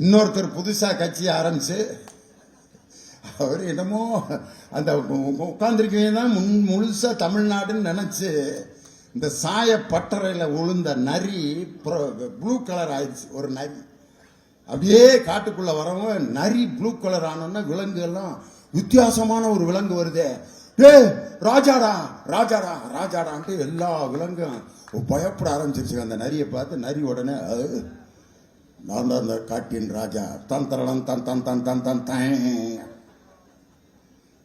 இன்னொருத்தர் புதுசா கட்சி ஆரம்பிச்சு அவர் என்னமோ அந்த உட்கார்ந்துருக்கவே தான் முழுசா தமிழ்நாடுன்னு நினைச்சு இந்த சாய பட்டறையில் உளுந்த நரி ப்ளூ கலர் ஆயிடுச்சு. ஒரு நரி அப்படியே காட்டுக்குள்ள வரவும் நரி ப்ளூ கலர் ஆனோன்னா விலங்கு எல்லாம் வித்தியாசமான ஒரு விலங்கு வருதே, டே ராஜாடா ராஜாடா ராஜாடான்ட்டு எல்லா விலங்கும் பயப்பட ஆரம்பிச்சிருச்சு. அந்த நரியை பார்த்து நரி உடனே நான் தான் அந்த காட்டின் ராஜா, தன் தரலாம் தன் தன் தன் தன் தன் தன்.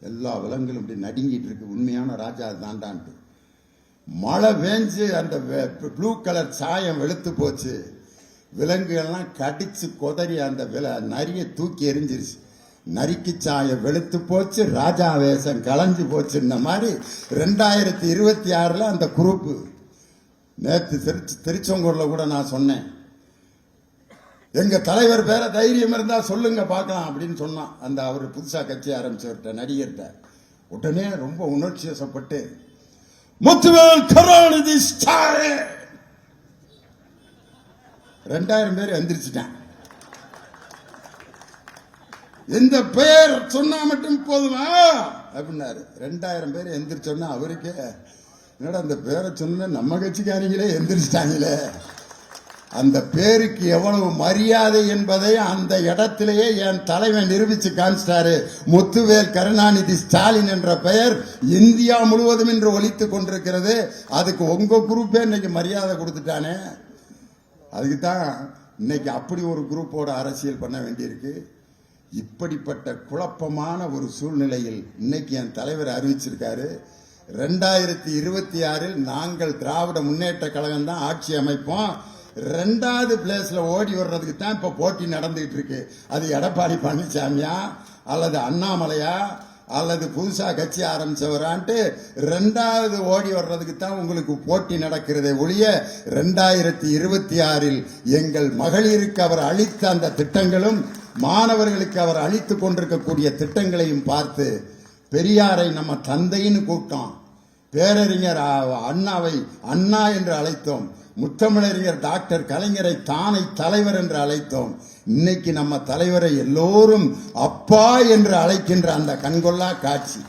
எல்லா விலங்குகளும் இப்படி நடுங்கிட்டு இருக்கு, உண்மையான ராஜா தாண்டான்ட்டு. மழை வேஞ்சு அந்த ப்ளூ கலர் சாயம் வெளுத்து போச்சு. விலங்குகள்லாம் கடிச்சு கொதறி அந்த நரியை தூக்கி எரிஞ்சிருச்சு. நரிக்கு சாயம் வெளுத்து போச்சு, ராஜா வேஷம் களைஞ்சு போச்சு. இந்த மாதிரி 2026 அந்த குரூப்பு நேற்று திருச்செங்கூர்ல கூட நான் சொன்னேன், எங்க தலைவர் பேர தைரியம் இருந்தா சொல்லுங்க பார்க்கலாம் அப்படின்னு சொன்னான். அந்த அவர் புதுசா கட்சி ஆரம்பிச்சவர்கிட்ட நடிகர்கிட்ட உடனே ரொம்ப உணர்ச்சி வசப்பட்டு முத்துவேல் கருணாநிதி ஸ்டாலின் 2000 பேர் எந்திரிச்சிட்டான். இந்த பெயர் சொன்னா மட்டும் போதுமா அப்படின்னாரு. 2000 பேர் எந்திரிச்சோன்னா அவருக்கே என்னடா அந்த பேரை சொன்ன நம்ம கட்சிக்காரங்களே எந்திரிச்சிட்டாங்களே, அந்த பேருக்கு எவ்வளவு மரியாதை என்பதை அந்த இடத்திலேயே என் தலைவன் நிரூபிச்சு காமிச்சிட்டாரு. முத்துவேல் கருணாநிதி ஸ்டாலின் என்ற பெயர் இந்தியா முழுவதும் இன்று ஒலித்துக் கொண்டிருக்கிறது. அதுக்கு உங்க குரூப்பே இன்னைக்கு மரியாதை கொடுத்துட்டானே. அதுக்கு தான் இன்னைக்கு அப்படி ஒரு குரூப்போட அரசியல் பண்ண வேண்டியிருக்கு. இப்படிப்பட்ட குழப்பமான ஒரு சூழ்நிலையில் இன்னைக்கு என் தலைவர் அறிவிச்சிருக்காரு, 2026 நாங்கள் திராவிட முன்னேற்ற கழகம் தான் ஆட்சி அமைப்போம். 2வது பிளேஸ்ல ஓடி வர்றதுக்கு தான் இப்ப போட்டி நடந்துகிட்டு இருக்கு. அது எடப்பாடி பழனிசாமியா அல்லது அண்ணாமலையா அல்லது புதுசா கட்சி ஆரம்பிச்சவரான்ட்டு 2வது ஓடி வர்றதுக்கு தான் உங்களுக்கு போட்டி நடக்கிறதே ஒழிய 2026 எங்கள் மகளிருக்கு அவர் அளித்த அந்த திட்டங்களும் மாணவர்களுக்கு அவர் அளித்துக் கொண்டிருக்கக்கூடிய திட்டங்களையும் பார்த்து பெரியாரை நம்ம தந்தைன்னு கூப்பிட்டோம், பேரறிஞர் அண்ணாவை அண்ணா என்று அழைத்தோம், முத்தமிழறிஞர் டாக்டர் கலைஞரை தானை தலைவர் என்று அழைத்தோம். இன்னைக்கு நம்ம தலைவரை எல்லோரும் அப்பா என்று அழைக்கின்ற அந்த கண்கொள்ளா காட்சி